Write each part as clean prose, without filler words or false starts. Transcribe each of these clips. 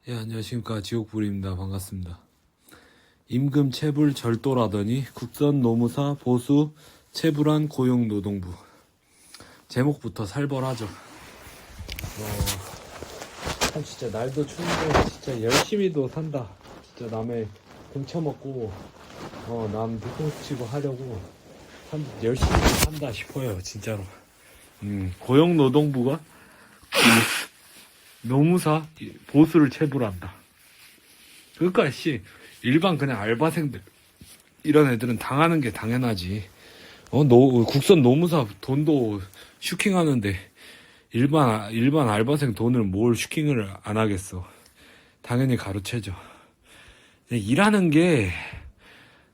예, 안녕하십니까. 지옥불입니다. 반갑습니다. 임금 체불 절도라더니 국선 노무사 보수 체불한 고용노동부. 제목부터 살벌하죠. 참 진짜 날도 추운데 진짜 열심히도 산다. 진짜 남의 등쳐먹고 남 뒤통수 치고 하려고 열심히 산다 싶어요. 진짜로. 고용노동부가 노무사 보수를 체불한다. 그러니까 일반 그냥 알바생들 이런 애들은 당하는 게 당연하지. 국선 노무사 돈도 슈킹하는데 일반 알바생 돈을 뭘 슈킹을 안 하겠어. 당연히 가로채죠. 일하는 게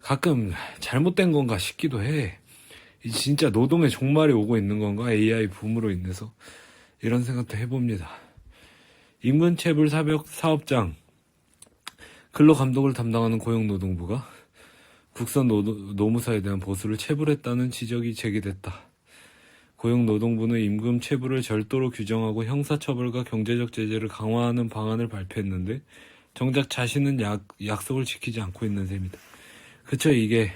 가끔 잘못된 건가 싶기도 해. 진짜 노동의 종말이 오고 있는 건가? AI 붐으로 인해서 이런 생각도 해봅니다. 임금체불 사업장 근로감독을 담당하는 고용노동부가 국선 노무사에 대한 보수를 체불했다는 지적이 제기됐다. 고용노동부는 임금체불을 절도로 규정하고 형사처벌과 경제적 제재를 강화하는 방안을 발표했는데 정작 자신은 약속을 지키지 않고 있는 셈이다. 그쵸, 이게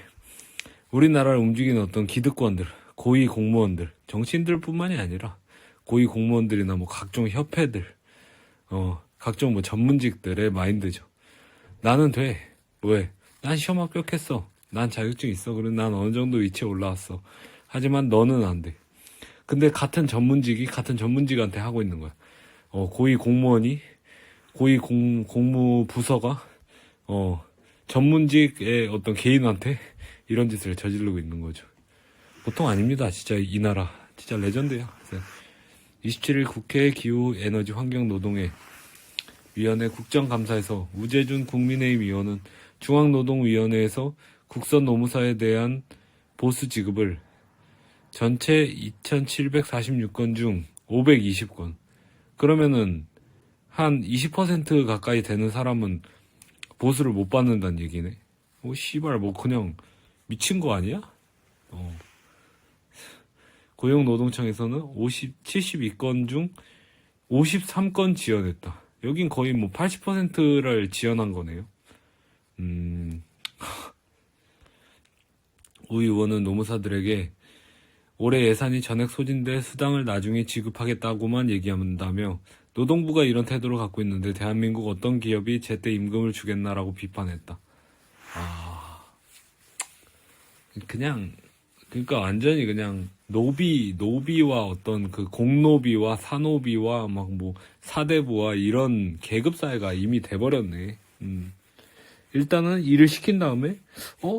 우리나라를 움직이는 어떤 기득권들, 고위 공무원들, 정치인들 뿐만이 아니라 고위 공무원들이나 각종 협회들, 각종 전문직들의 마인드죠. 나는 돼. 왜? 난 시험 합격했어. 난 자격증 있어. 그래, 난 어느 정도 위치에 올라왔어. 하지만 너는 안 돼. 근데 같은 전문직이 같은 전문직한테 하고 있는 거야. 고위 공무원이, 공무 부서가, 전문직의 어떤 개인한테 이런 짓을 저지르고 있는 거죠. 보통 아닙니다. 진짜 이 나라. 진짜 레전드야. 27일 국회 기후에너지환경노동회 위원회 국정감사에서 우재준 국민의힘 의원은 중앙노동위원회에서 국선 노무사에 대한 보수 지급을 전체 2,746건 중 520건. 그러면은 한 20% 가까이 되는 사람은 보수를 못 받는다는 얘기네. 씨발, 그냥 미친 거 아니야? 고용노동청에서는 72건 중 53건 지원했다. 여긴 거의 80%를 지원한 거네요. 우 의원은 노무사들에게 올해 예산이 전액 소진돼 수당을 나중에 지급하겠다고만 얘기한다며 노동부가 이런 태도를 갖고 있는데 대한민국 어떤 기업이 제때 임금을 주겠나라고 비판했다. 그러니까 완전히 그냥 노비와 어떤 그 공노비와 사노비와 사대부와 이런 계급사회가 이미 돼버렸네. 일단은 일을 시킨 다음에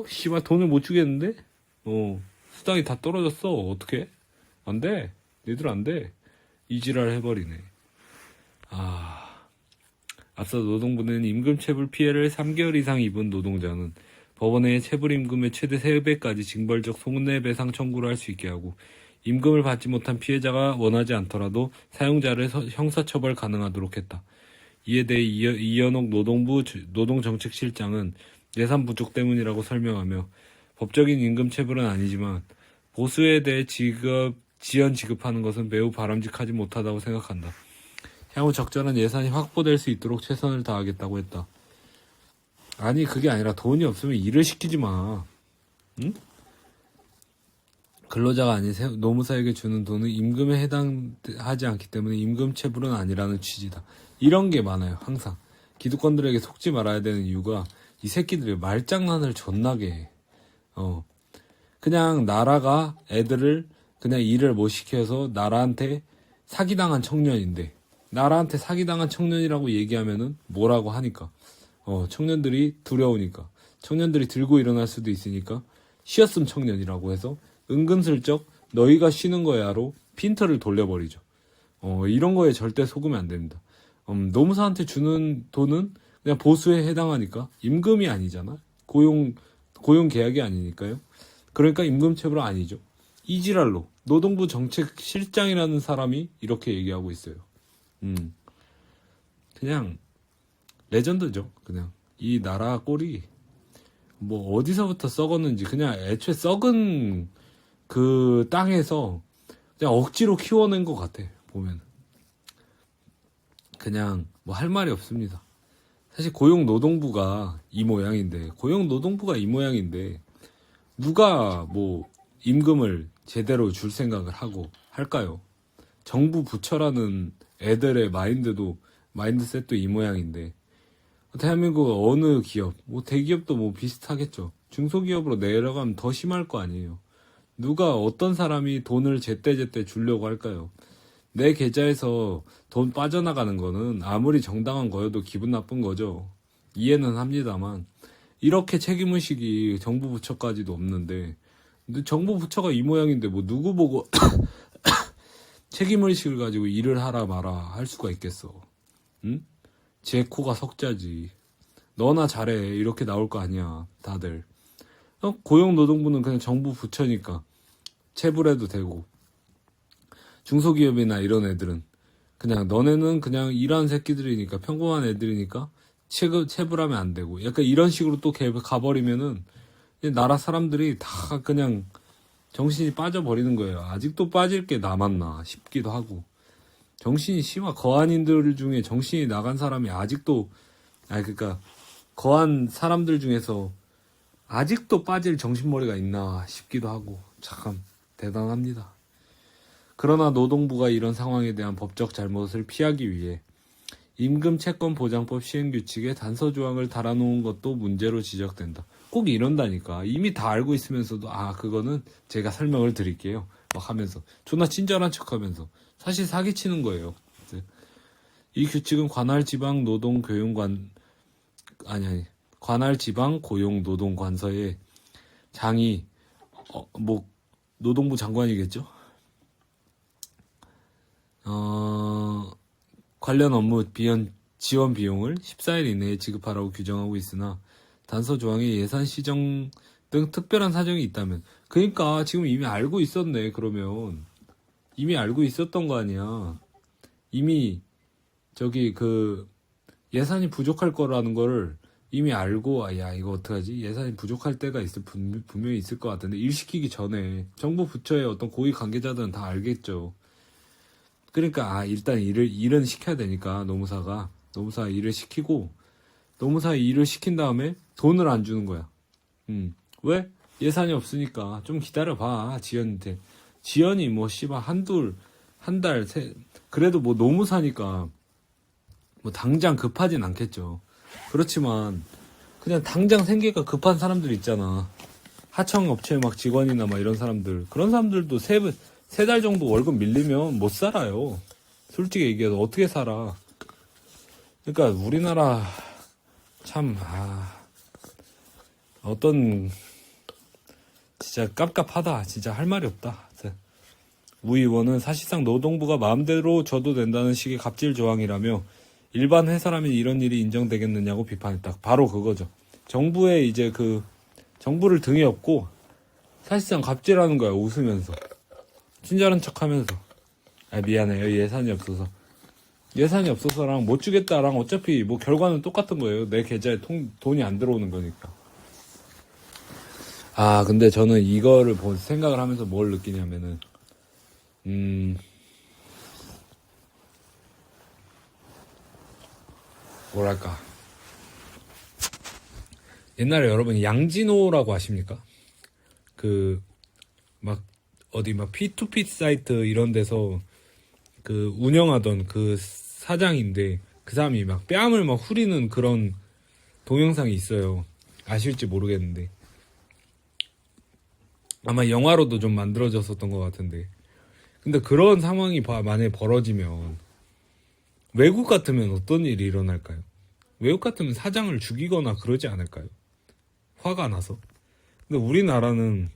씨발 돈을 못 주겠는데? 수당이 다 떨어졌어. 어떡해? 안 돼. 니들 안 돼. 이 지랄 해버리네. 앞서 노동부는 임금체불 피해를 3개월 이상 입은 노동자는 법원에 체불임금의 최대 3배까지 징벌적 손해배상 청구를 할 수 있게 하고 임금을 받지 못한 피해자가 원하지 않더라도 사용자를 형사처벌 가능하도록 했다. 이에 대해 이현옥 노동부 노동정책실장은 예산 부족 때문이라고 설명하며 법적인 임금체불은 아니지만 보수에 대해 지연 지급하는 것은 매우 바람직하지 못하다고 생각한다. 향후 적절한 예산이 확보될 수 있도록 최선을 다하겠다고 했다. 아니, 그게 아니라 돈이 없으면 일을 시키지 마. 응? 근로자가 아닌 노무사에게 주는 돈은 임금에 해당하지 않기 때문에 임금체불은 아니라는 취지다. 이런 게 많아요. 항상 기득권들에게 속지 말아야 되는 이유가 이 새끼들이 말장난을 존나게 해. 그냥 나라가 애들을 그냥 일을 못 시켜서 나라한테 사기당한 청년인데 나라한테 사기당한 청년이라고 얘기하면은 뭐라고 하니까 청년들이 두려우니까 청년들이 들고 일어날 수도 있으니까 쉬었음 청년이라고 해서 은근슬쩍 너희가 쉬는 거야로 핀트를 돌려버리죠. 이런 거에 절대 속으면 안 됩니다. 노무사한테 주는 돈은 그냥 보수에 해당하니까 임금이 아니잖아. 고용 계약이 아니니까요. 그러니까 임금체불은 아니죠. 이지랄로 노동부 정책실장이라는 사람이 이렇게 얘기하고 있어요. 그냥 레전드죠. 그냥 이 나라 꼴이 어디서부터 썩었는지 그냥 애초에 썩은 그 땅에서 그냥 억지로 키워낸 것 같아. 보면 그냥 할 말이 없습니다. 사실 고용노동부가 이 모양인데, 누가 뭐 임금을 제대로 줄 생각을 하고 할까요? 정부 부처라는 애들의 마인드셋도 이 모양인데, 대한민국 어느 기업, 뭐 대기업도 뭐 비슷하겠죠. 중소기업으로 내려가면 더 심할 거 아니에요. 누가 어떤 사람이 돈을 제때제때 주려고 할까요? 내 계좌에서 돈 빠져나가는 거는 아무리 정당한 거여도 기분 나쁜 거죠. 이해는 합니다만, 이렇게 책임의식이 정부 부처까지도 없는데, 근데 정부 부처가 이 모양인데 뭐 누구 보고 책임의식을 가지고 일을 하라 마라 할 수가 있겠어. 응? 제 코가 석자지. 너나 잘해 이렇게 나올 거 아니야 다들. 고용노동부는 그냥 정부 부처니까 체불해도 되고, 중소기업이나 이런 애들은 그냥 너네는 그냥 일하는 새끼들이니까, 평범한 애들이니까 체불하면 안 되고, 약간 이런 식으로 또 가버리면은 나라 사람들이 다 그냥 정신이 빠져버리는 거예요. 아직도 빠질 게 남았나 싶기도 하고, 정신이 심한 거한인들 중에 정신이 나간 사람이 아직도, 그러니까 거한 사람들 중에서 아직도 빠질 정신머리가 있나 싶기도 하고, 참 대단합니다. 그러나 노동부가 이런 상황에 대한 법적 잘못을 피하기 위해 임금채권보장법 시행규칙에 단서조항을 달아놓은 것도 문제로 지적된다. 꼭 이런다니까. 이미 다 알고 있으면서도 그거는 제가 설명을 드릴게요 막 하면서 존나 친절한 척하면서 사실 사기치는 거예요. 이 규칙은 관할 지방 고용노동관서의 장이 노동부 장관이겠죠? 관련 업무 지원 비용을 14일 이내에 지급하라고 규정하고 있으나, 단서 조항에 예산 시정 등 특별한 사정이 있다면, 그러니까 지금 이미 알고 있었네. 그러면 이미 알고 있었던 거 아니야. 이미 예산이 부족할 거라는 거를 이미 알고, 이거 어떡하지? 예산이 부족할 때가 분명히 있을 것 같은데, 일 시키기 전에 정부 부처의 어떤 고위 관계자들은 다 알겠죠. 그러니까 일단 일은 시켜야 되니까 노무사 일을 시키고, 노무사 일을 시킨 다음에 돈을 안 주는 거야. 왜? 예산이 없으니까 좀 기다려봐 지연한테. 지연이 뭐 씨발 한 달 그래도 뭐 노무사니까 뭐 당장 급하진 않겠죠. 그렇지만 그냥 당장 생계가 급한 사람들 있잖아. 하청업체 막 직원이나 막 이런 사람들, 그런 사람들도 세 달 정도 월급 밀리면 못 살아요. 솔직히 얘기해서 어떻게 살아. 그러니까 우리나라 참 진짜 깝깝하다. 진짜 할 말이 없다. 우 의원은 사실상 노동부가 마음대로 줘도 된다는 식의 갑질 조항이라며, 일반 회사라면 이런 일이 인정되겠느냐고 비판했다. 바로 그거죠. 정부의 정부를 등에 업고 사실상 갑질하는 거야. 웃으면서 친절한 척하면서 미안해요 예산이 없어서랑 못 주겠다랑 어차피 뭐 결과는 똑같은 거예요. 내 계좌에 돈이 안 들어오는 거니까. 근데 저는 이거를 생각을 하면서 뭘 느끼냐면은, 뭐랄까, 옛날에 여러분 양진호라고 아십니까? 어디 P2P 사이트 이런 데서 운영하던 사장인데, 그 사람이 뺨을 후리는 그런 동영상이 있어요. 아실지 모르겠는데 아마 영화로도 좀 만들어졌었던 것 같은데, 근데 그런 상황이 만약에 벌어지면 외국 같으면 어떤 일이 일어날까요? 외국 같으면 사장을 죽이거나 그러지 않을까요? 화가 나서. 근데 우리나라는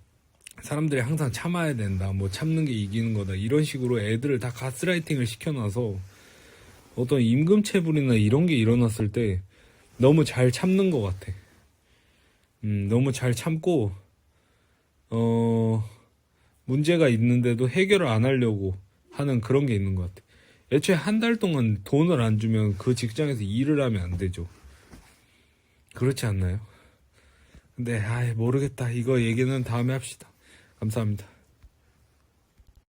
사람들이 항상 참아야 된다, 뭐 참는 게 이기는 거다, 이런 식으로 애들을 다 가스라이팅을 시켜놔서 어떤 임금체불이나 이런 게 일어났을 때 너무 잘 참는 것 같아. 너무 잘 참고 문제가 있는데도 해결을 안 하려고 하는 그런 게 있는 것 같아. 애초에 한 달 동안 돈을 안 주면 그 직장에서 일을 하면 안 되죠. 그렇지 않나요? 근데 모르겠다. 이거 얘기는 다음에 합시다. 감사합니다.